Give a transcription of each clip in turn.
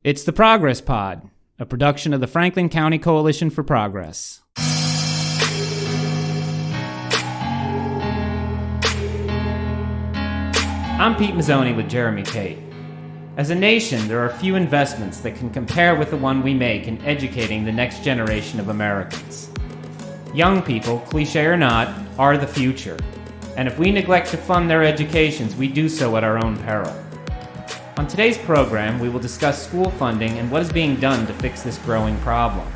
It's the Progress Pod, a production of the Franklin County Coalition for Progress. I'm Pete Mazzoni with Jeremy Tate. As a nation, there are few investments that can compare with the one we make in educating the next generation of Americans. Young people, cliche or not, are the future. And if we neglect to fund their educations, we do so at our own peril. On today's program, we will discuss school funding and what is being done to fix this growing problem.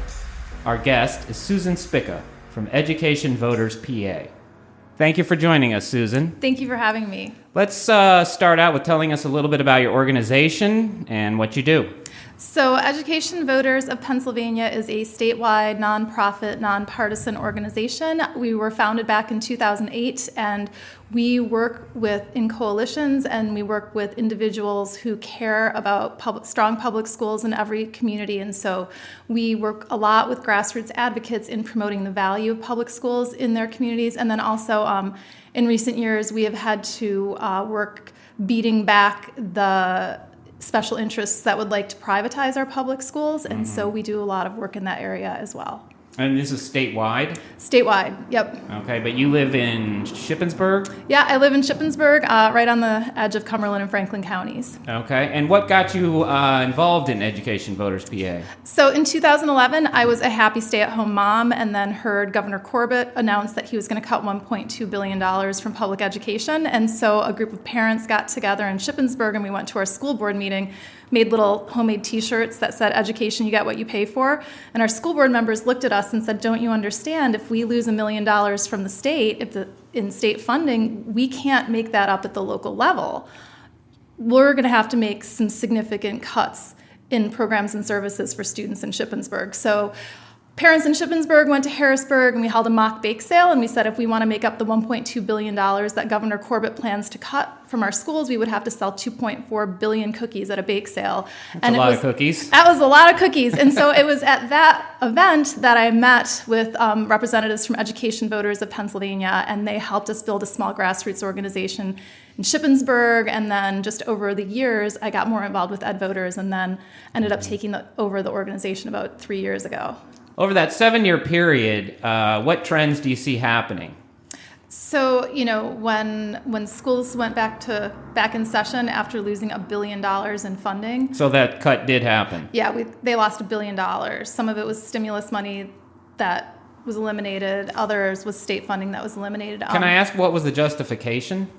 Our guest is Susan Spicka from Education Voters PA. Thank you for joining us, Susan. Thank you for having me. Let's start out with telling us a little bit about your organization and what you do. So Education Voters of Pennsylvania is a statewide, nonprofit, nonpartisan organization. We were founded back in 2008, and we work in coalitions, and we work with individuals who care about strong public schools in every community. And so we work a lot with grassroots advocates in promoting the value of public schools in their communities. And then also in recent years, we have had to work beating back the special interests that would like to privatize our public schools, and so we do a lot of work in that area as well. And this is statewide? Statewide, yep. Okay, but you live in Shippensburg? Yeah, I live in Shippensburg, right on the edge of Cumberland and Franklin counties. Okay, and what got you involved in Education Voters PA? So in 2011, I was a happy stay-at-home mom and then heard Governor Corbett announce that he was going to cut $1.2 billion from public education. And so a group of parents got together in Shippensburg and we went to our school board meeting, made little homemade t-shirts that said, "Education, you get what you pay for." And our school board members looked at us and said, "Don't you understand, if we lose $1 million from the state, in state funding, we can't make that up at the local level. We're going to have to make some significant cuts in programs and services for students in Shippensburg." So parents in Shippensburg went to Harrisburg and we held a mock bake sale, and we said if we want to make up the $1.2 billion that Governor Corbett plans to cut from our schools, we would have to sell 2.4 billion cookies at a bake sale. That's a lot of cookies. That was a lot of cookies. And so it was at that event that I met with representatives from Education Voters of Pennsylvania, and they helped us build a small grassroots organization in Shippensburg. And then just over the years, I got more involved with Ed Voters and then ended up taking over the organization about 3 years ago. Over that 7-year period, what trends do you see happening? So, when schools went back in session after losing $1 billion in funding. So that cut did happen? Yeah, they lost $1 billion. Some of it was stimulus money that was eliminated. Others was state funding that was eliminated. Can I ask, what was the justification?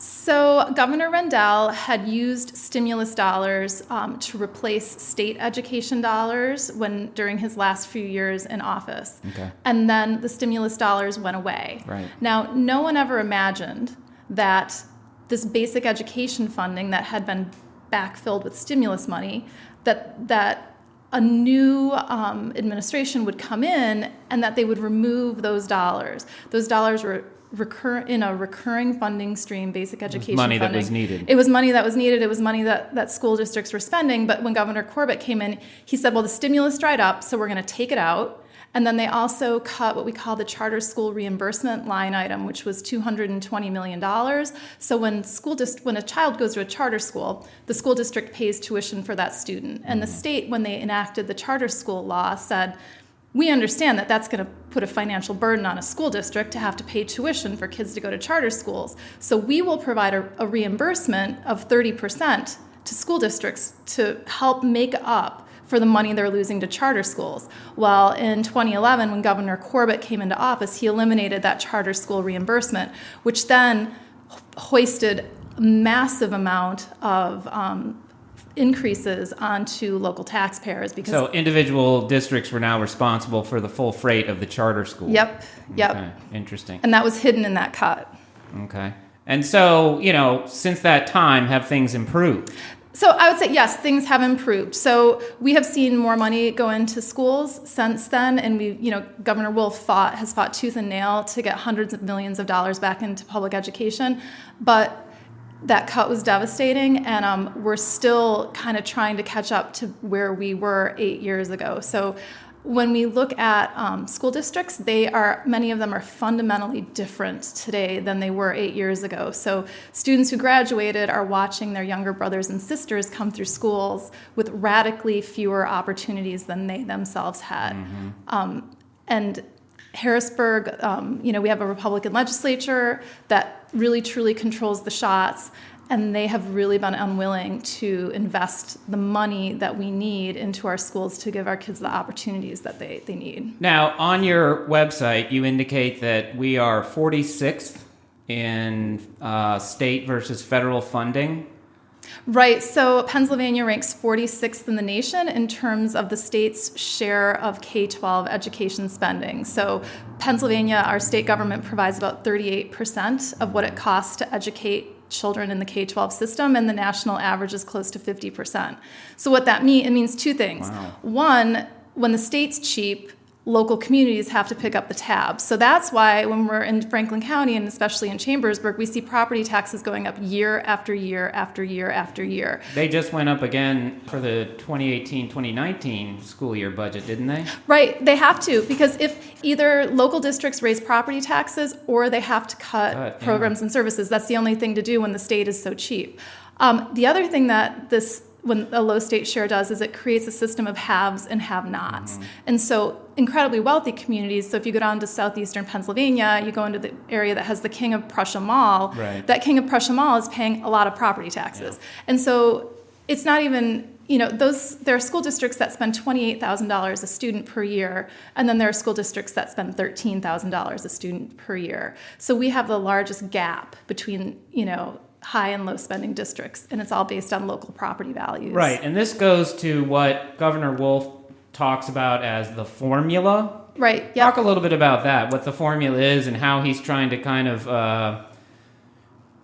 So Governor Rendell had used stimulus dollars to replace state education dollars during his last few years in office. Okay. And then the stimulus dollars went away. Right. Now, no one ever imagined that this basic education funding that had been backfilled with stimulus money, that a new administration would come in and that they would remove those dollars. Those dollars were in a recurring funding stream, basic education money funding. That was needed. It was money that was needed. It was money that school districts were spending. But when Governor Corbett came in, he said, well, the stimulus dried up, so we're going to take it out. And then they also cut what we call the charter school reimbursement line item, which was $220 million. So when a child goes to a charter school, the school district pays tuition for that student. And the state, when they enacted the charter school law, said, we understand that that's going to put a financial burden on a school district to have to pay tuition for kids to go to charter schools. So we will provide a reimbursement of 30% to school districts to help make up for the money they're losing to charter schools. Well, in 2011, when Governor Corbett came into office, he eliminated that charter school reimbursement, which then hoisted a massive amount of increases onto local taxpayers. So individual districts were now responsible for the full freight of the charter school. Yep. Okay. Interesting. And that was hidden in that cut. Okay. And so, since that time, have things improved? So I would say, yes, things have improved. So we have seen more money go into schools since then, and Governor Wolf has fought tooth and nail to get hundreds of millions of dollars back into public education, but that cut was devastating, and we're still kind of trying to catch up to where we were 8 years ago. So when we look at school districts, many of them are fundamentally different today than they were 8 years ago. So students who graduated are watching their younger brothers and sisters come through schools with radically fewer opportunities than they themselves had. And Harrisburg, we have a Republican legislature that really truly controls the shots, and they have really been unwilling to invest the money that we need into our schools to give our kids the opportunities that they need. Now, on your website, you indicate that we are 46th in state versus federal funding. Right, so Pennsylvania ranks 46th in the nation in terms of the state's share of K-12 education spending. So Pennsylvania, our state government, provides about 38% of what it costs to educate children in the K-12 system, and the national average is close to 50%. So what that means, it means two things. Wow. One, when the state's cheap, local communities have to pick up the tab. So that's why when we're in Franklin County, and especially in Chambersburg, we see property taxes going up year after year after year after year. They just went up again for the 2018-2019 school year budget, didn't they? Right, they have to, because if either local districts raise property taxes or they have to cut programs and services, that's the only thing to do when the state is so cheap. The other thing that when a low state share does is it creates a system of haves and have-nots. And so incredibly wealthy communities, so if you go down to southeastern Pennsylvania, you go into the area that has the King of Prussia Mall, right. That King of Prussia Mall is paying a lot of property taxes. Yeah. And so it's not even, there are school districts that spend $28,000 a student per year, and then there are school districts that spend $13,000 a student per year. So we have the largest gap between, high and low spending districts, and it's all based on local property values. Right, and this goes to what Governor Wolf talks about as the formula. Right, yep. Talk a little bit about that, what the formula is and how he's trying to kind of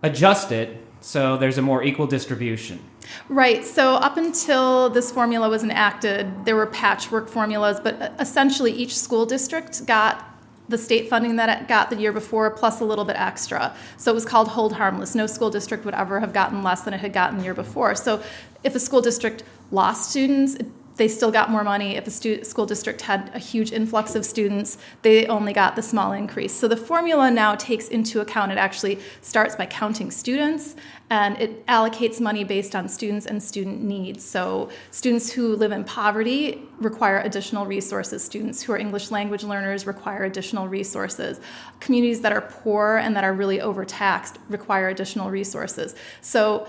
adjust it so there's a more equal distribution. Right, so up until this formula was enacted, there were patchwork formulas, but essentially each school district got the state funding that it got the year before, plus a little bit extra. So it was called hold harmless. No school district would ever have gotten less than it had gotten the year before. So if a school district lost students, they still got more money. If a school district had a huge influx of students, they only got the small increase. So the formula now takes into account, it actually starts by counting students, and it allocates money based on students and student needs. So students who live in poverty require additional resources. Students who are English language learners require additional resources. Communities that are poor and that are really overtaxed require additional resources. So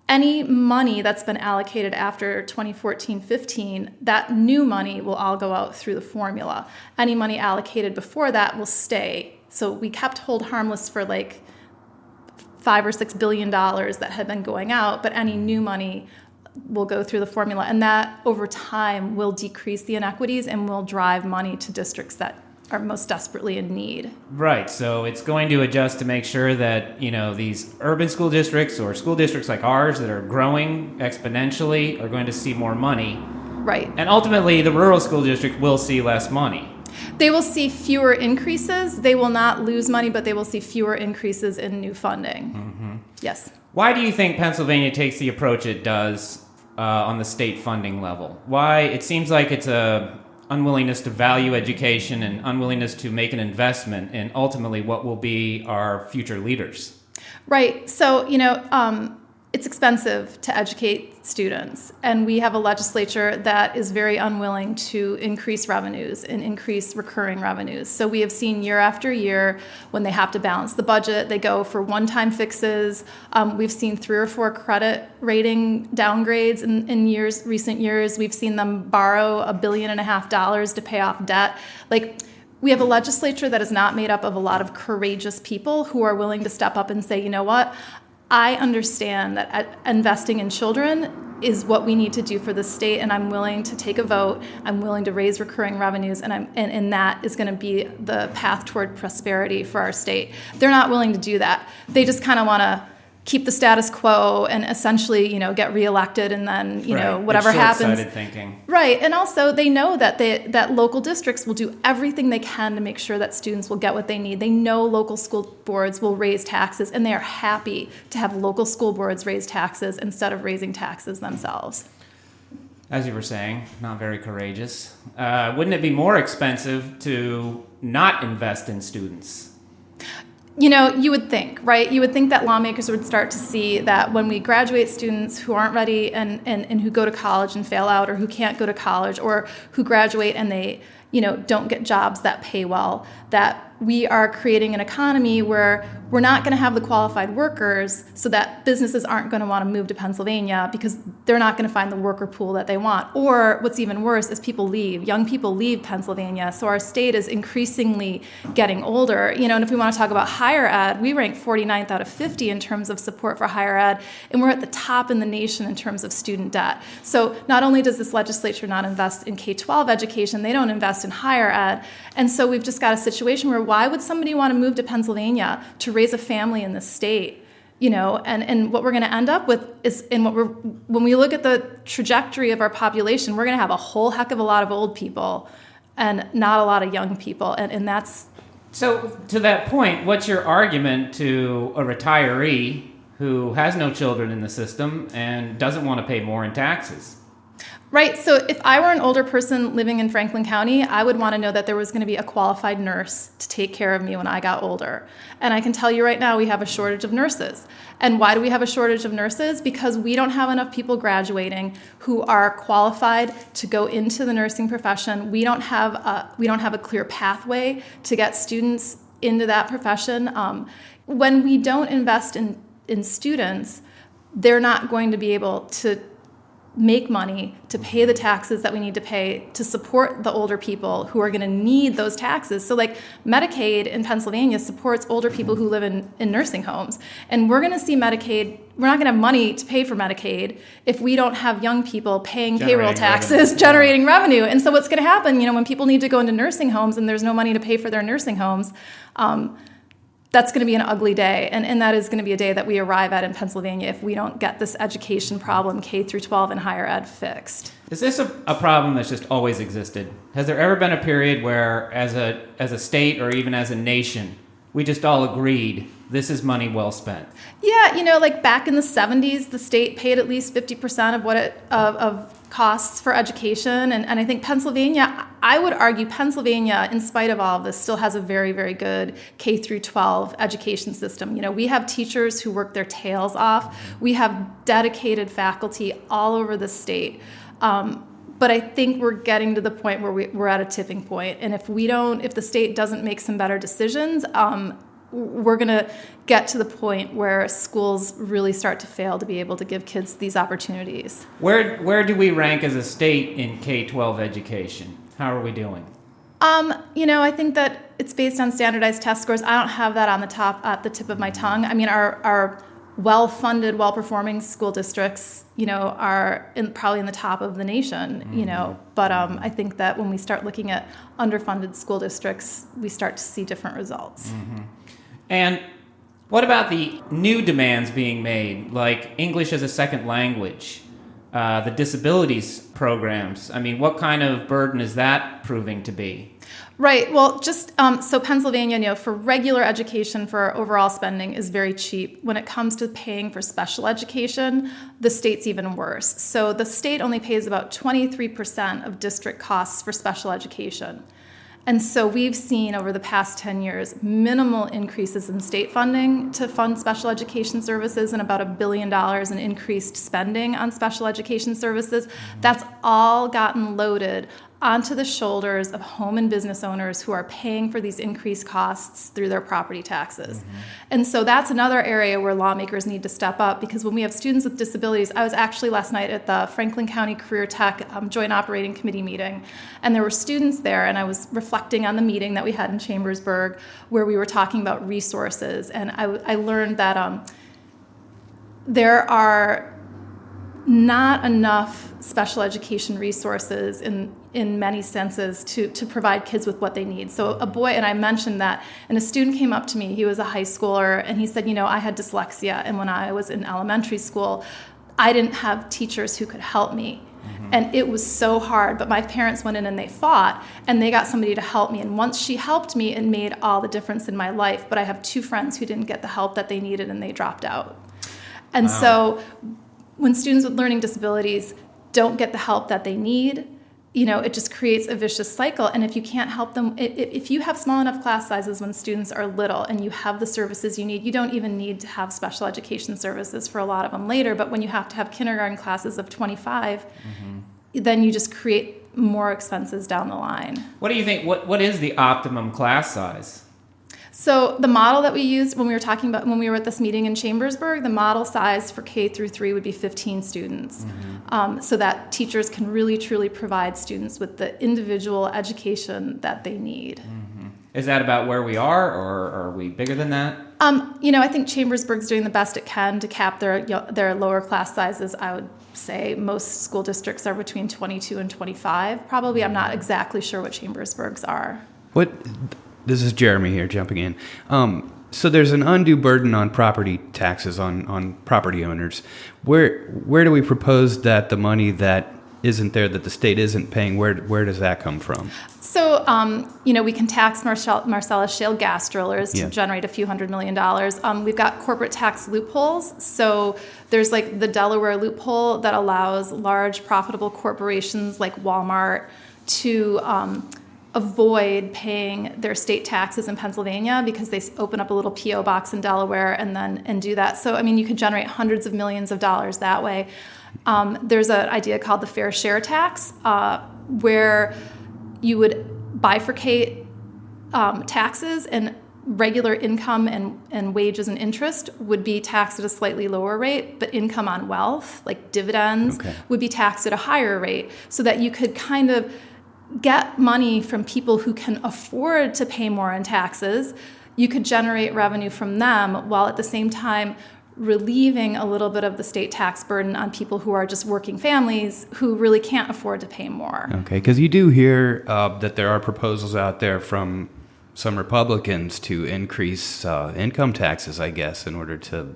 any money that's been allocated after 2014-15, that new money will all go out through the formula. Any money allocated before that will stay. So we kept hold harmless for like $5 or $6 billion that had been going out, but any new money will go through the formula. And that, over time, will decrease the inequities and will drive money to districts that are most desperately in need. Right, so it's going to adjust to make sure that, these urban school districts or school districts like ours that are growing exponentially are going to see more money. Right. And ultimately, the rural school district will see less money. They will see fewer increases. They will not lose money, but they will see fewer increases in new funding. Mm-hmm. Yes. Why do you think Pennsylvania takes the approach it does on the state funding level? Why? It seems like it's a unwillingness to value education and unwillingness to make an investment in ultimately what will be our future leaders. Right. So, it's expensive to educate students, and we have a legislature that is very unwilling to increase revenues and increase recurring revenues. So we have seen year after year when they have to balance the budget, they go for one-time fixes. We've seen 3 or 4 credit rating downgrades in recent years. We've seen them borrow $1.5 billion to pay off debt. We have a legislature that is not made up of a lot of courageous people who are willing to step up and say, you know what? I understand that investing in children is what we need to do for the state, and I'm willing to take a vote. I'm willing to raise recurring revenues, and that is going to be the path toward prosperity for our state. They're not willing to do that. They just kind of want to keep the status quo and essentially, get reelected, and then, whatever it's happens. Short-sighted thinking. Right, and also they know that that local districts will do everything they can to make sure that students will get what they need. They know local school boards will raise taxes, and they are happy to have local school boards raise taxes instead of raising taxes themselves. as you were saying, not very courageous. Wouldn't it be more expensive to not invest in students? You know, you would think, right? You would think that lawmakers would start to see that when we graduate students who aren't ready and who go to college and fail out, or who can't go to college, or who graduate and they, don't get jobs that pay well, that we are creating an economy where we're not going to have the qualified workers, so that businesses aren't going to want to move to Pennsylvania because they're not going to find the worker pool that they want. Or what's even worse is young people leave Pennsylvania, so our state is increasingly getting older. And if we want to talk about higher ed, we rank 49th out of 50 in terms of support for higher ed, and we're at the top in the nation in terms of student debt. So not only does this legislature not invest in K-12 education, they don't invest in higher ed. And so we've just got a situation where why would somebody want to move to Pennsylvania to raise a family in this state? And what we're going to end up with is, when we look at the trajectory of our population, we're going to have a whole heck of a lot of old people and not a lot of young people. And that's... So to that point, what's your argument to a retiree who has no children in the system and doesn't want to pay more in taxes? Right. So if I were an older person living in Franklin County, I would want to know that there was going to be a qualified nurse to take care of me when I got older. And I can tell you right now, we have a shortage of nurses. And why do we have a shortage of nurses? Because we don't have enough people graduating who are qualified to go into the nursing profession. We don't have a clear pathway to get students into that profession. When we don't invest in students, they're not going to be able to make money to pay the taxes that we need to pay to support the older people who are going to need those taxes. So like Medicaid in Pennsylvania supports older people who live in nursing homes. And we're going to see Medicaid, we're not going to have money to pay for Medicaid if we don't have young people paying payroll taxes, generating revenue. And so what's going to happen, when people need to go into nursing homes and there's no money to pay for their nursing homes, that's going to be an ugly day, and that is going to be a day that we arrive at in Pennsylvania if we don't get this education problem, K through 12 and higher ed, fixed. Is this a problem that's just always existed? Has there ever been a period where, as a state or even as a nation, we just all agreed this is money well spent? Yeah, like back in the 70s, the state paid at least 50% of what of costs for education, and I think Pennsylvania, I would argue Pennsylvania, in spite of all of this, still has a very, very good K through 12 education system. We have teachers who work their tails off. We have dedicated faculty all over the state. But I think we're getting to the point where we're at a tipping point, and if the state doesn't make some better decisions, we're going to get to the point where schools really start to fail to be able to give kids these opportunities. Where do we rank as a state in K-12 education? How are we doing? I think that it's based on standardized test scores. I don't have that at the tip of my tongue. I mean, our well-funded, well-performing school districts, are probably in the top of the nation, But I think that when we start looking at underfunded school districts, we start to see different results. Mm-hmm. And what about the new demands being made, like English as a second language, the disabilities programs? I mean, what kind of burden is that proving to be? Right. Well, just so Pennsylvania, for regular education, for overall spending is very cheap. When it comes to paying for special education, the state's even worse. So the state only pays about 23% of district costs for special education. And so we've seen over the past 10 years minimal increases in state funding to fund special education services and about $1 billion in increased spending on special education services. That's all gotten loaded onto the shoulders of home and business owners who are paying for these increased costs through their property taxes. Mm-hmm. And so that's another area where lawmakers need to step up, because when we have students with disabilities, I was actually last night at the Franklin County Career Tech Joint Operating Committee meeting, and there were students there, and I was reflecting on the meeting that we had in Chambersburg where we were talking about resources, and I learned that there are not enough special education resources in many senses to provide kids with what they need. So a boy, and I mentioned that, and a student came up to me, he was a high schooler, and he said, I had dyslexia, and when I was in elementary school, I didn't have teachers who could help me. Mm-hmm. And it was so hard, but my parents went in and they fought, and they got somebody to help me. And once she helped me, it made all the difference in my life. But I have 2 friends who didn't get the help that they needed, and they dropped out. And so when students with learning disabilities don't get the help that they need, it just creates a vicious cycle. And if you can't help them, if you have small enough class sizes when students are little and you have the services you need, you don't even need to have special education services for a lot of them later. But when you have to have kindergarten classes of 25, then you just create more expenses down the line. What do you think? What is the optimum class size? So the model that we used when we were at this meeting in Chambersburg, the model size for K through 3 would be 15 students, so that teachers can really truly provide students with the individual education that they need. Is that about where we are, or are we bigger than that? I think Chambersburg's doing the best it can to cap their lower class sizes. I would say most school districts are between 22 and 25. Probably, I'm not exactly sure what Chambersburg's are. This is Jeremy here, jumping in. So there's an undue burden on property taxes on property owners. Where do we propose that the money that isn't there, that the state isn't paying, where does that come from? So, we can tax Marcellus shale gas drillers to generate a few $100 million. We've got corporate tax loopholes. So there's like the Delaware loophole that allows large profitable corporations like Walmart to avoid paying their state taxes in Pennsylvania because they open up a little P.O. box in Delaware and do that. So, you could generate hundreds of millions of dollars that way. There's an idea called the fair share tax, where you would bifurcate taxes, and regular income and wages and interest would be taxed at a slightly lower rate, but income on wealth, like dividends, would be taxed at a higher rate, so that you could kind of get money from people who can afford to pay more in taxes. You could generate revenue from them while at the same time relieving a little bit of the state tax burden on people who are just working families who really can't afford to pay more. Okay, because you do hear that there are proposals out there from some Republicans to increase income taxes, I guess, in order to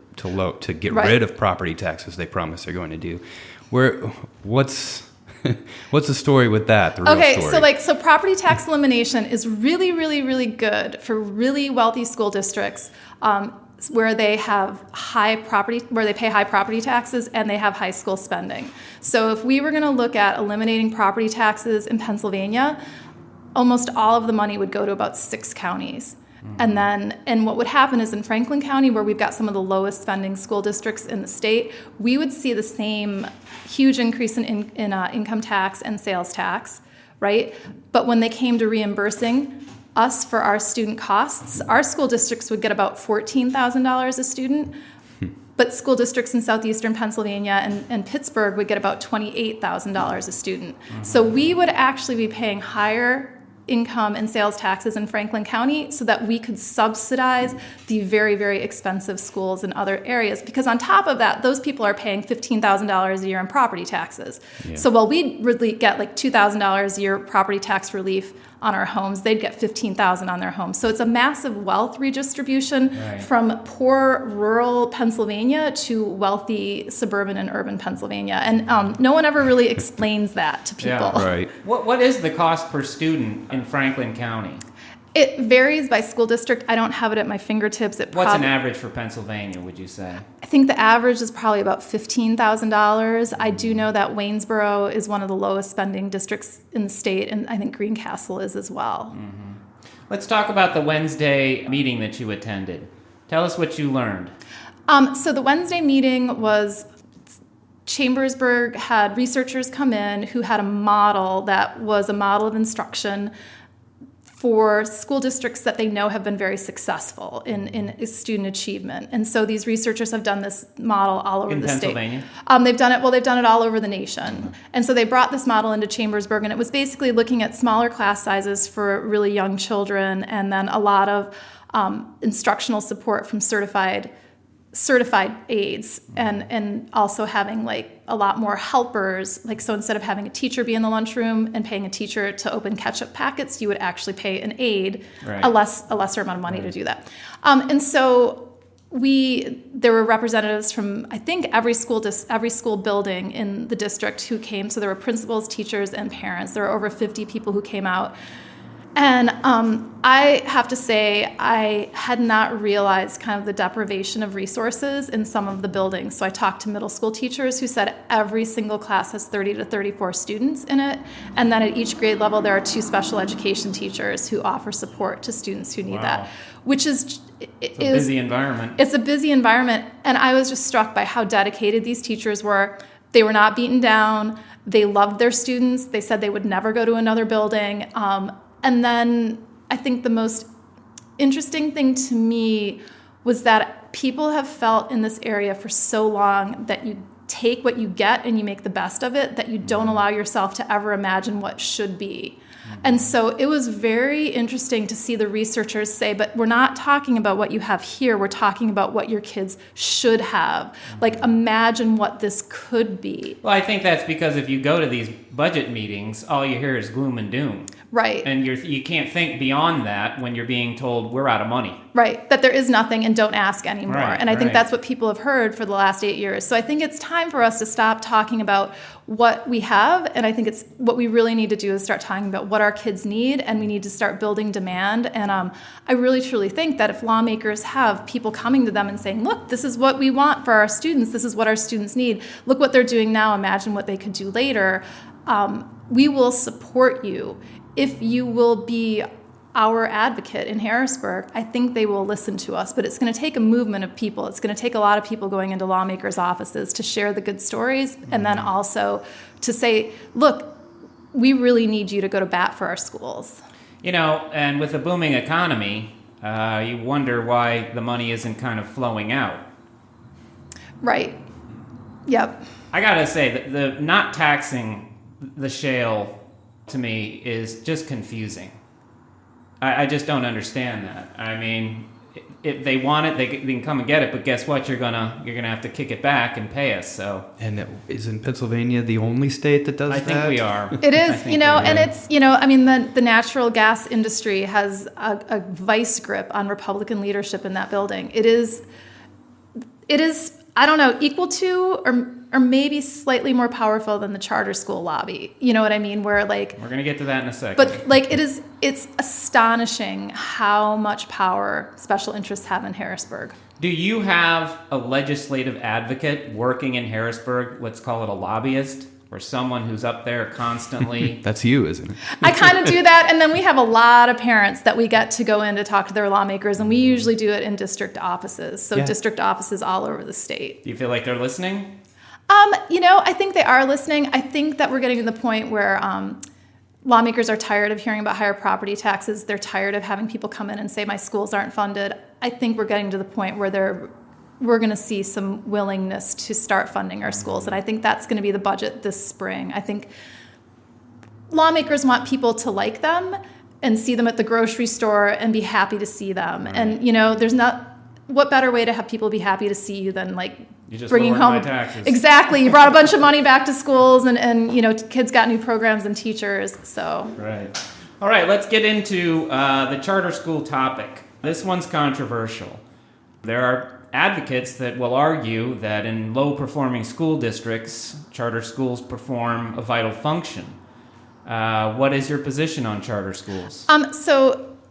get rid of property taxes they promise they're going to do. What's the story with that? The real story? So property tax elimination is really, really, really good for really wealthy school districts where they have where they pay high property taxes and they have high school spending. So if we were going to look at eliminating property taxes in Pennsylvania, almost all of the money would go to about 6 counties. And what would happen is in Franklin County, where we've got some of the lowest spending school districts in the state, we would see the same huge increase in income tax and sales tax, right? But when they came to reimbursing us for our student costs, our school districts would get about $14,000 a student, but school districts in southeastern Pennsylvania and Pittsburgh would get about $28,000 a student. So we would actually be paying higher income and sales taxes in Franklin County so that we could subsidize the very, very expensive schools in other areas. Because on top of that, those people are paying $15,000 a year in property taxes. Yeah. So while we'd really get like $2,000 a year property tax relief on our homes, they'd get $15,000 on their homes. So it's a massive wealth redistribution from poor rural Pennsylvania to wealthy suburban and urban Pennsylvania. And no one ever really explains that to people. Yeah, right. What is the cost per student in Franklin County? It varies by school district. I don't have it at my fingertips. What's an average for Pennsylvania, would you say? I think the average is probably about $15,000. I do know that Waynesboro is one of the lowest spending districts in the state, and I think Greencastle is as well. Mm-hmm. Let's talk about the Wednesday meeting that you attended. Tell us what you learned. So the Wednesday meeting was Chambersburg had researchers come in who had a model that was a model of instruction for school districts that they know have been very successful in student achievement. And so these researchers have done this model all over the state. In Pennsylvania? They've done it all over the nation. And so they brought this model into Chambersburg, and it was basically looking at smaller class sizes for really young children, and then a lot of instructional support from certified aides, and also having like a lot more helpers. Like, so instead of having a teacher be in the lunchroom and paying a teacher to open ketchup packets, you would actually pay an aide a lesser amount of money to do that. And so there were representatives from, I think, every school building in the district who came. So there were principals, teachers, and parents. There were over 50 people who came out. And I have to say, I had not realized kind of the deprivation of resources in some of the buildings. So I talked to middle school teachers who said every single class has 30 to 34 students in it. And then at each grade level, there are 2 special education teachers who offer support to students who need that, which is... It's a busy environment. It's a busy environment. And I was just struck by how dedicated these teachers were. They were not beaten down. They loved their students. They said they would never go to another building. And then I think the most interesting thing to me was that people have felt in this area for so long that you take what you get and you make the best of it, that you don't allow yourself to ever imagine what should be. And so it was very interesting to see the researchers say, but we're not talking about what you have here. We're talking about what your kids should have. Like, imagine what this could be. Well, I think that's because if you go to these budget meetings, all you hear is gloom and doom. Right. And you can't think beyond that when you're being told we're out of money. Right. That there is nothing and don't ask anymore. Right, and I think right. that's what people have heard for the last 8 years. So I think it's time for us to stop talking about what we have. And I think it's what we really need to do is start talking about what our kids need, and we need to start building demand. And I really, truly think that if lawmakers have people coming to them and saying, look, this is what we want for our students. This is what our students need. Look what they're doing now. Imagine what they could do later. We will support you. If you will be our advocate in Harrisburg, I think they will listen to us. But it's going to take a movement of people. It's going to take a lot of people going into lawmakers' offices to share the good stories, and then also to say, look, we really need you to go to bat for our schools. You know, and with a booming economy, you wonder why the money isn't kind of flowing out. Right. Yep. I got to say that the not taxing the shale, to me, is just confusing. I just don't understand that. I mean, if they want it, they can come and get it. But guess what? You're gonna have to kick it back and pay us. So, And isn't Pennsylvania the only state that does that? I think we are. It is, and it's, I mean, the natural gas industry has a vice grip on Republican leadership in that building. It is, I don't know, equal to or maybe slightly more powerful than the charter school lobby. You know what I mean? Where like we're gonna get to that in a second. But like it's astonishing how much power special interests have in Harrisburg. Do you have a legislative advocate working in Harrisburg? Let's call it a lobbyist, or someone who's up there constantly. That's you, isn't it? I kind of do that, and then we have a lot of parents that we get to go in to talk to their lawmakers, and we usually do it in district offices. So district offices all over the state. Do you feel like they're listening? I think they are listening. I think that we're getting to the point where lawmakers are tired of hearing about higher property taxes. They're tired of having people come in and say, my schools aren't funded. I think we're getting to the point where we're going to see some willingness to start funding our schools. And I think that's going to be the budget this spring. I think lawmakers want people to like them and see them at the grocery store and be happy to see them. Right. And, there's not... What better way to have people be happy to see you than you just bringing home my taxes. Exactly. You brought a bunch of money back to schools, and kids got new programs and teachers. So right. All right. Let's get into the charter school topic. This one's controversial. There are advocates that will argue that in low-performing school districts, charter schools perform a vital function. What is your position on charter schools?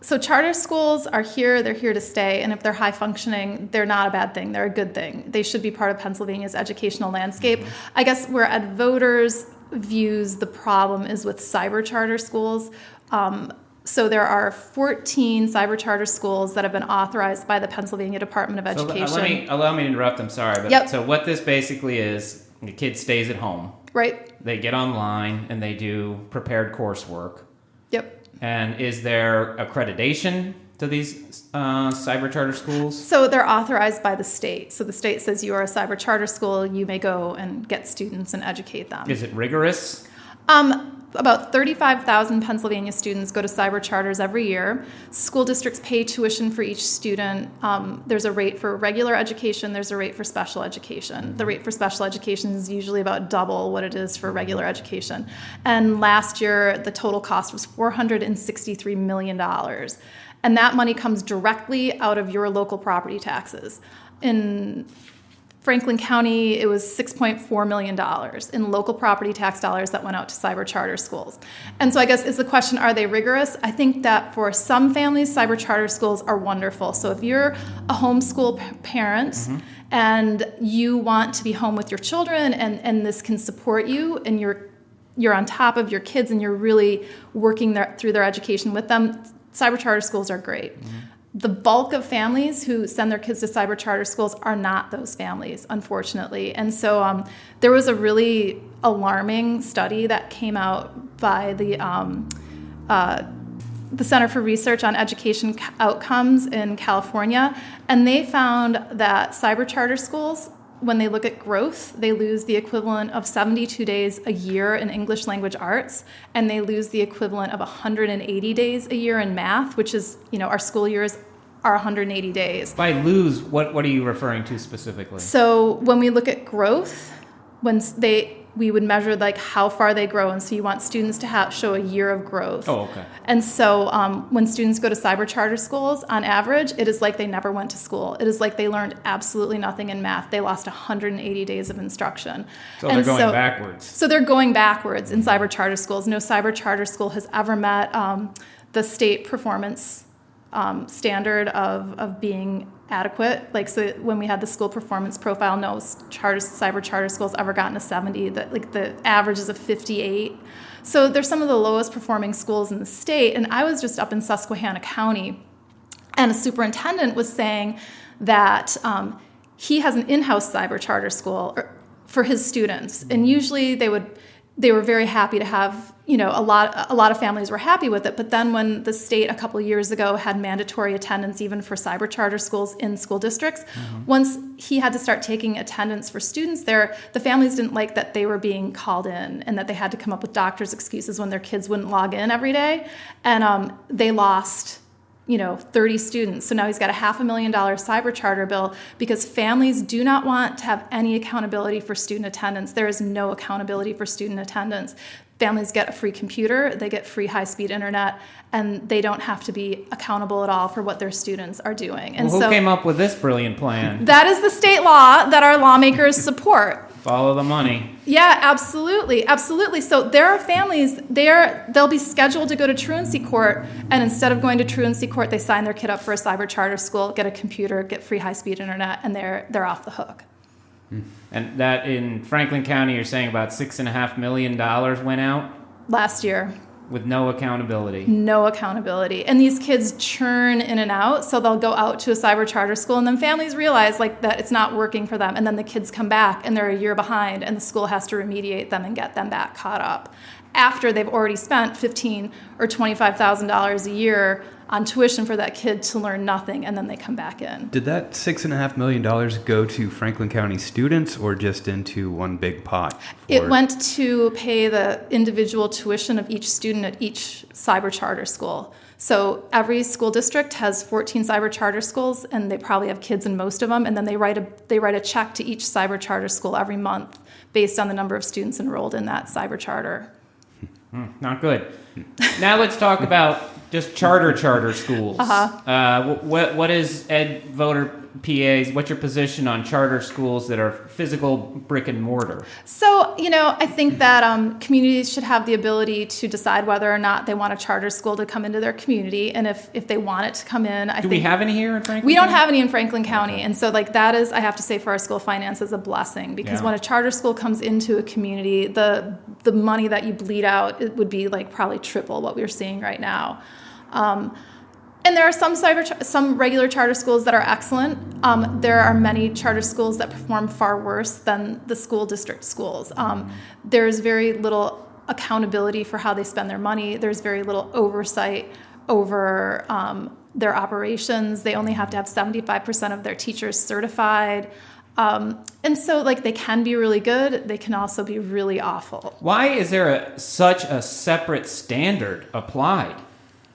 So charter schools are here, they're here to stay, and if they're high functioning, they're not a bad thing, they're a good thing. They should be part of Pennsylvania's educational landscape. Mm-hmm. I guess where Ed Voters views the problem is with cyber charter schools. So there are 14 cyber charter schools that have been authorized by the Pennsylvania Department of Education. Allow me to interrupt, I'm sorry. But yep. So what this basically is, the kid stays at home. Right. They get online and they do prepared coursework. Yep. And is there accreditation to these cyber charter schools? So they're authorized by the state. So the state says you are a cyber charter school, you may go and get students and educate them. Is it rigorous? About 35,000 Pennsylvania students go to cyber charters every year. School districts pay tuition for each student. There's a rate for regular education. There's a rate for special education. The rate for special education is usually about double what it is for regular education. And last year, the total cost was $463 million. And that money comes directly out of your local property taxes. In Franklin County, it was $6.4 million in local property tax dollars that went out to cyber charter schools. And so I guess is the question, are they rigorous? I think that for some families, cyber charter schools are wonderful. So if you're a homeschool parent and you want to be home with your children and this can support you and you're on top of your kids and you're really working through their education with them, cyber charter schools are great. The bulk of families who send their kids to cyber charter schools are not those families, unfortunately. And so there was a really alarming study that came out by the Center for Research on Education Outcomes in California, and they found that cyber charter schools, when they look at growth, they lose the equivalent of 72 days a year in English language arts, and they lose the equivalent of 180 days a year in math, which is, our school years are 180 days. By lose, what are you referring to specifically? So when we look at growth, we would measure like how far they grow, and so you want students to show a year of growth. Oh, okay. And so when students go to cyber charter schools, on average, it is like they never went to school. It is like they learned absolutely nothing in math. They lost 180 days of instruction. So they're going backwards. So they're going backwards in cyber charter schools. No cyber charter school has ever met the state performance standard of being adequate. Like, so when we had the school performance profile, no cyber charter schools ever gotten a 70. The average is a 58. So they're some of the lowest performing schools in the state. And I was just up in Susquehanna County, and a superintendent was saying that he has an in-house cyber charter school for his students, and usually they were very happy to have, a lot of families were happy with it. But then when the state a couple of years ago had mandatory attendance even for cyber charter schools in school districts, once he had to start taking attendance for students there, the families didn't like that they were being called in and that they had to come up with doctor's excuses when their kids wouldn't log in every day. And they lost 30 students. So now he's got a $500,000 cyber charter bill because families do not want to have any accountability for student attendance. There is no accountability for student attendance. Families get a free computer, they get free high-speed internet, and they don't have to be accountable at all for what their students are doing. And who came up with this brilliant plan? That is the state law that our lawmakers support. Follow the money. Yeah, absolutely, absolutely. So there are families, they'll be scheduled to go to truancy court, and instead of going to truancy court, they sign their kid up for a cyber charter school, get a computer, get free high-speed internet, and they're off the hook. And that in Franklin County, you're saying about $6.5 million went out? Last year. With no accountability. No accountability. And these kids churn in and out, so they'll go out to a cyber charter school, and then families realize that it's not working for them, and then the kids come back, and they're a year behind, and the school has to remediate them and get them back caught up after they've already spent $15,000 or $25,000 a year on tuition for that kid to learn nothing, and then they come back in. Did that $6.5 million go to Franklin County students or just into one big pot? It went to pay the individual tuition of each student at each cyber charter school. So every school district has 14 cyber charter schools, and they probably have kids in most of them, and then they write a check to each cyber charter school every month based on the number of students enrolled in that cyber charter. Not good. Now let's talk about just charter schools. What is Ed Voter PA's, what's your position on charter schools that are physical brick and mortar? So, I think that communities should have the ability to decide whether or not they want a charter school to come into their community. And if they want it to come in, Do we have any here in Franklin We County? don't have any in Franklin County. And so that is, I have to say, for our school finance is a blessing, because when a charter school comes into a community, the money that you bleed out, it would be probably triple what we're seeing right now. And there are some regular charter schools that are excellent. There are many charter schools that perform far worse than the school district schools. There's very little accountability for how they spend their money. There's very little oversight over their operations. They only have to have 75% of their teachers certified. And so they can be really good. They can also be really awful. Why is there such a separate standard applied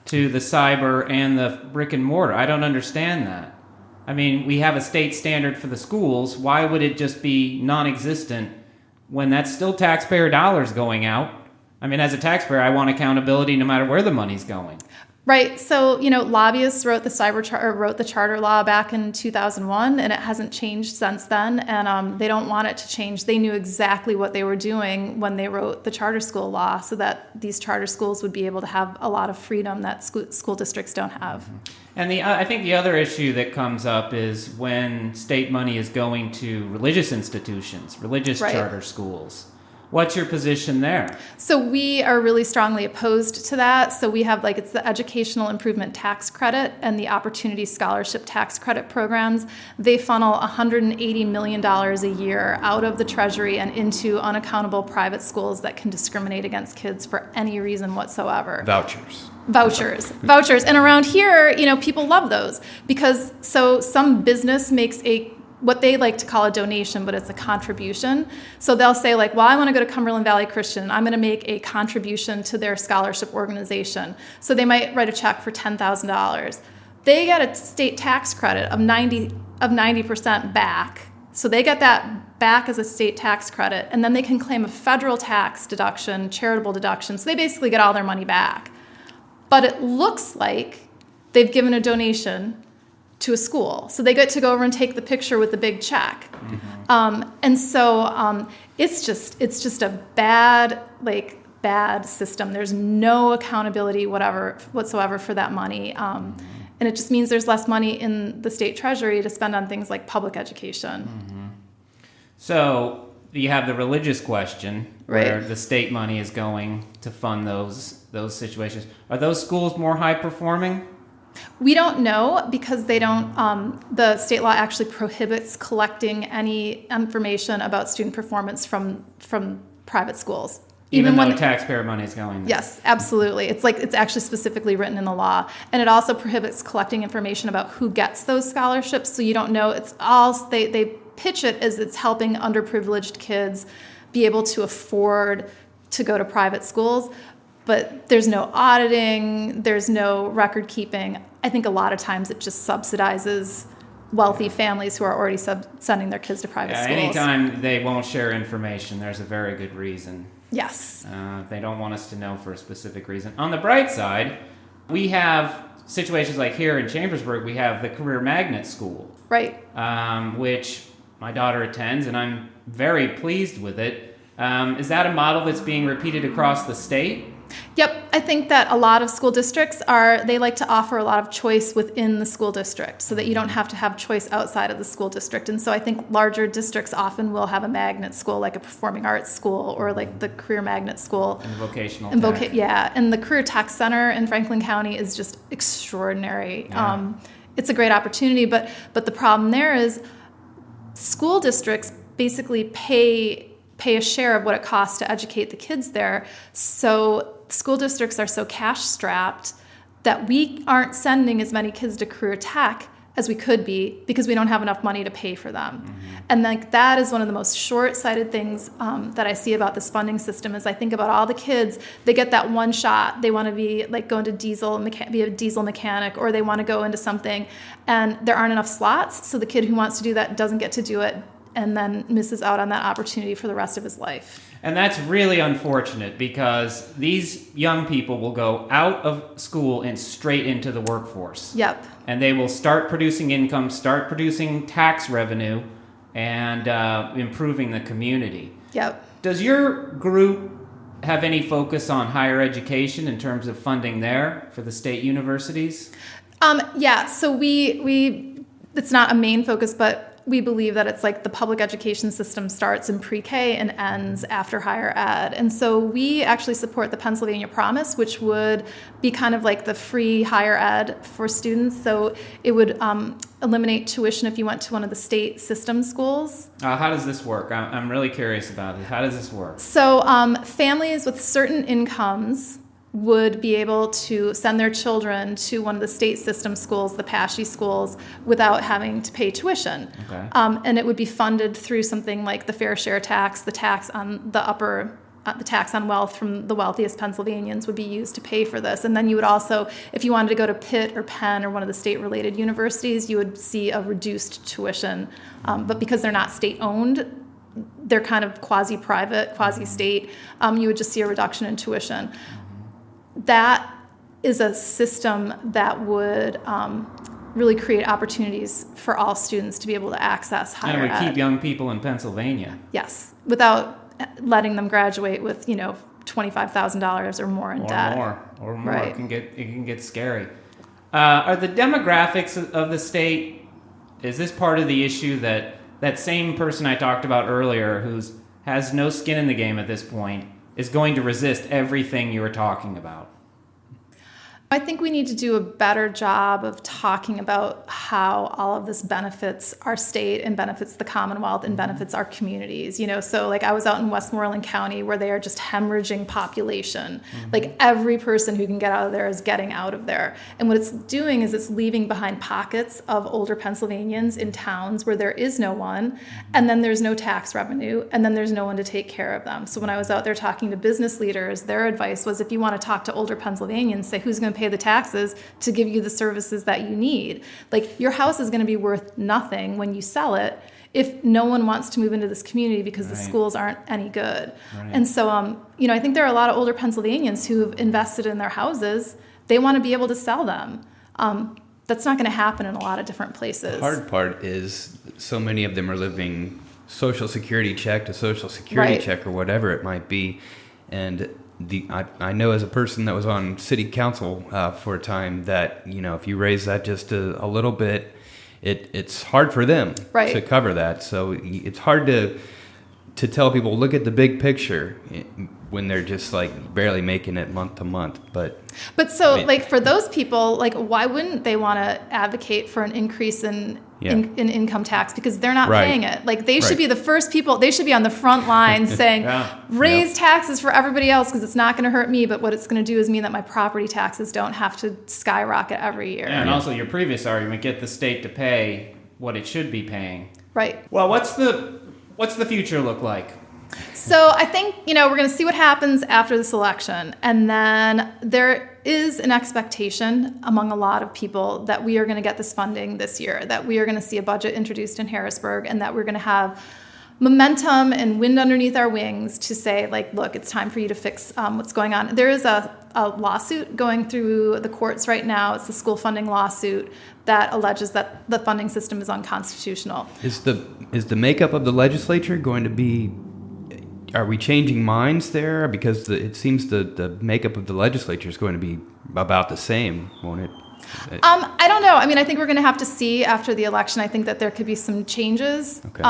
to the cyber and the brick and mortar? I don't understand that. I mean, we have a state standard for the schools. Why would it just be non-existent when that's still taxpayer dollars going out? I mean, as a taxpayer, I want accountability no matter where the money's going. Right. So, lobbyists wrote the charter law back in 2001, and it hasn't changed since then. And they don't want it to change. They knew exactly what they were doing when they wrote the charter school law, so that these charter schools would be able to have a lot of freedom that school districts don't have. And I think the other issue that comes up is when state money is going to religious institutions, religious charter schools. What's your position there? So we are really strongly opposed to that. So we have it's the Educational Improvement Tax Credit and the Opportunity Scholarship Tax Credit programs. They funnel $180 million a year out of the Treasury and into unaccountable private schools that can discriminate against kids for any reason whatsoever. Vouchers. And around here, people love those because some business makes what they like to call a donation, but it's a contribution. So they'll say I want to go to Cumberland Valley Christian. I'm going to make a contribution to their scholarship organization. So they might write a check for $10,000. They get a state tax credit of 90% back. So they get that back as a state tax credit, and then they can claim a federal tax deduction, charitable deduction. So they basically get all their money back. But it looks like they've given a donation to a school. So they get to go over and take the picture with the big check. And so it's just a bad system. There's no accountability whatsoever for that money. And it just means there's less money in the state treasury to spend on things like public education. So you have the religious question where the state money is going to fund those situations. Are those schools more high performing? We don't know because they don't. The state law actually prohibits collecting any information about student performance from private schools. Even though taxpayer money is going there. Yes, absolutely. It's actually specifically written in the law. And it also prohibits collecting information about who gets those scholarships, so you don't know. It's all, they pitch it as it's helping underprivileged kids be able to afford to go to private schools. But there's no auditing, there's no record keeping. I think a lot of times it just subsidizes wealthy families who are already sending their kids to private schools. Anytime they won't share information, there's a very good reason. Yes. They don't want us to know for a specific reason. On the bright side, we have situations like here in Chambersburg, we have the Career Magnet School. Right. Which my daughter attends, and I'm very pleased with it. Is that a model that's being repeated across the state? Yep. I think that a lot of school districts they like to offer a lot of choice within the school district so that you don't have to have choice outside of the school district. And so I think larger districts often will have a magnet school, like a performing arts school or like the Career Magnet School. And vocational tech. Yeah. And the Career Tech Center in Franklin County is just extraordinary. Yeah. It's a great opportunity, but the problem there is school districts basically pay a share of what it costs to educate the kids there. So school districts are so cash-strapped that we aren't sending as many kids to career tech as we could be because we don't have enough money to pay for them. And that is one of the most short-sighted things that I see about this funding system is I think about all the kids, they get that one shot. They want to be go into be a diesel mechanic, or they want to go into something, and there aren't enough slots, so the kid who wants to do that doesn't get to do it and then misses out on that opportunity for the rest of his life. And that's really unfortunate because these young people will go out of school and straight into the workforce. Yep. And they will start producing income, start producing tax revenue, and improving the community. Yep. Does your group have any focus on higher education in terms of funding there for the state universities? Yeah, so we it's not a main focus, but we believe that it's like the public education system starts in pre-K and ends after higher ed. And so we actually support the Pennsylvania Promise, which would be kind of like the free higher ed for students. So it would eliminate tuition if you went to one of the state system schools. How does this work? I'm really curious about it. How does this work? So families with certain incomes would be able to send their children to one of the state system schools, the PASHE schools, without having to pay tuition. Okay. And it would be funded through something like the fair share tax, the tax on the tax on wealth from the wealthiest Pennsylvanians would be used to pay for this. And then you would also, if you wanted to go to Pitt or Penn or one of the state-related universities, you would see a reduced tuition. But because they're not state-owned, they're kind of quasi-private, quasi-state, you would just see a reduction in tuition. That is a system that would really create opportunities for all students to be able to access higher and it would ed. keep young people in Pennsylvania. Yes, without letting them graduate with, $25,000 or more in debt. Or more. Right. It can get scary. Are the demographics of the state, is this part of the issue that same person I talked about earlier who has no skin in the game at this point is going to resist everything you were talking about? I think we need to do a better job of talking about how all of this benefits our state and benefits the Commonwealth and benefits our communities. So like I was out in Westmoreland County where they are just hemorrhaging population. Like every person who can get out of there is getting out of there. And what it's doing is it's leaving behind pockets of older Pennsylvanians in towns where there is no one, and then there's no tax revenue, and then there's no one to take care of them. So when I was out there talking to business leaders, their advice was if you want to talk to older Pennsylvanians, say who's going to pay the taxes to give you the services that you need. Like your house is going to be worth nothing when you sell it if no one wants to move into this community because the schools aren't any good. Right. And so, I think there are a lot of older Pennsylvanians who have invested in their houses. They want to be able to sell them. That's not going to happen in a lot of different places. The hard part is so many of them are living Social Security check to Social Security check or whatever it might be. And I know as a person that was on city council for a time that, if you raise that just a little bit, it's hard for them to cover that. So it's hard to tell people, look at the big picture when they're just like barely making it month to month. But for those people, like why wouldn't they want to advocate for an increase in income tax because they're not paying it? Like they should be the first people. They should be on the front line saying, raise taxes for everybody else because it's not going to hurt me. But what it's going to do is mean that my property taxes don't have to skyrocket every year. Yeah, and also your previous argument, get the state to pay what it should be paying. Right. Well, what's the future look like? So I think, we're going to see what happens after this election. And then there is an expectation among a lot of people that we are going to get this funding this year, that we are going to see a budget introduced in Harrisburg, and that we're going to have momentum and wind underneath our wings to say, like, look, it's time for you to fix what's going on. There is a lawsuit going through the courts right now. It's the school funding lawsuit that alleges that the funding system is unconstitutional. Is the makeup of the legislature going to be... Are we changing minds there? Because it seems the makeup of the legislature is going to be about the same, won't it? I don't know. I mean, I think we're going to have to see after the election. I think that there could be some changes. Okay.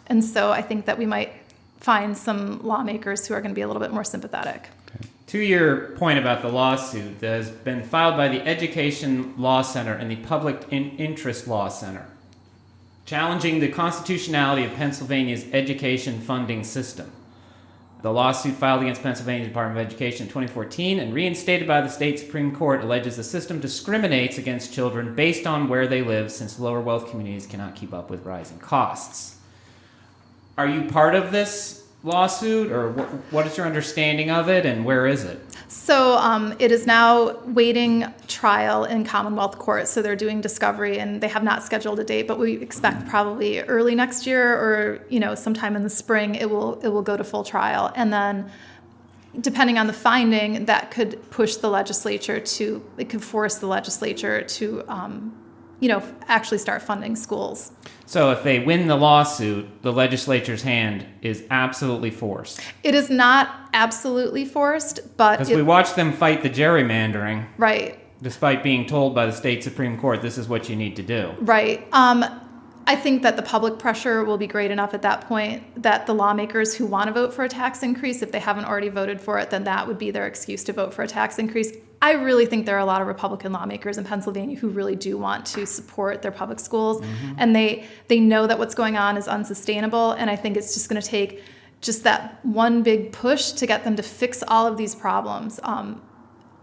And so I think that we might find some lawmakers who are going to be a little bit more sympathetic. Okay. To your point about the lawsuit that has been filed by the Education Law Center and the Public Interest Law Center, challenging the constitutionality of Pennsylvania's education funding system. The lawsuit filed against Pennsylvania Department of Education in 2014 and reinstated by the state Supreme Court alleges the system discriminates against children based on where they live, since lower wealth communities cannot keep up with rising costs. Are you part of this lawsuit, or what is your understanding of it, and where is it? So it is now waiting trial in Commonwealth Court. So they're doing discovery, and they have not scheduled a date, but we expect probably early next year or sometime in the spring it will go to full trial. And then depending on the finding, that could push the legislature it could force the legislature to actually start funding schools. So if they win the lawsuit, the legislature's hand is absolutely forced. It is not absolutely forced, but... Because we watched them fight the gerrymandering. Right. Despite being told by the state Supreme Court, this is what you need to do. Right. I think that the public pressure will be great enough at that point that the lawmakers who want to vote for a tax increase, if they haven't already voted for it, then that would be their excuse to vote for a tax increase. I really think there are a lot of Republican lawmakers in Pennsylvania who really do want to support their public schools, and they know that what's going on is unsustainable, and I think it's just going to take just that one big push to get them to fix all of these problems,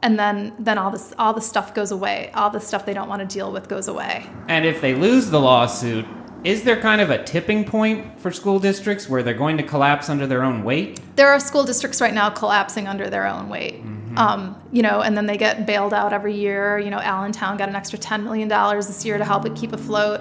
and then all the stuff goes away. All the stuff they don't want to deal with goes away. And if they lose the lawsuit, is there kind of a tipping point for school districts where they're going to collapse under their own weight? There are school districts right now collapsing under their own weight. And then they get bailed out every year. Allentown got an extra $10 million this year to help it keep afloat.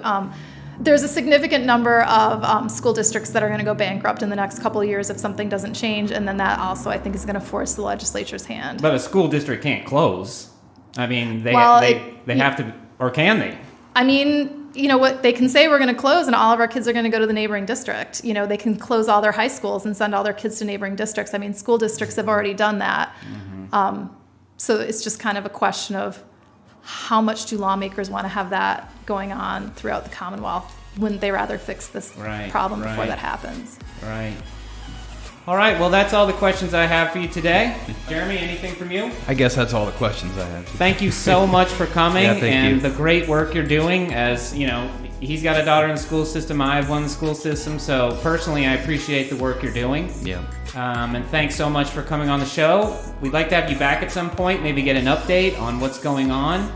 There's a significant number of school districts that are going to go bankrupt in the next couple of years if something doesn't change, and then that also, I think, is going to force the legislature's hand. But a school district can't close. I mean, they Well, have to, or can they? I mean, you know what, they can say we're going to close and all of our kids are going to go to the neighboring district. You know, they can close all their high schools and send all their kids to neighboring districts. I mean, school districts have already done that. So it's just kind of a question of how much do lawmakers want to have that going on throughout the Commonwealth? Wouldn't they rather fix this problem before that happens? Right. All right, well, that's all the questions I have for you today. Jeremy, anything from you? I guess that's all the questions I have. Thank you so much for coming thank you. the great work you're doing. As you know, he's got a daughter in the school system. I have one in the school system. So personally, I appreciate the work you're doing. Yeah. And thanks so much for coming on the show. We'd like to have you back at some point, maybe get an update on what's going on.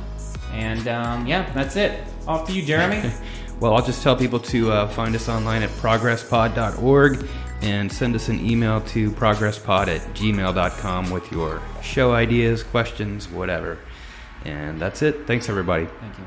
And yeah, that's it. Off to you, Jeremy. Well, I'll just tell people to find us online at progresspod.org and send us an email to progresspod@gmail.com with your show ideas, questions, whatever. And that's it. Thanks, everybody. Thank you.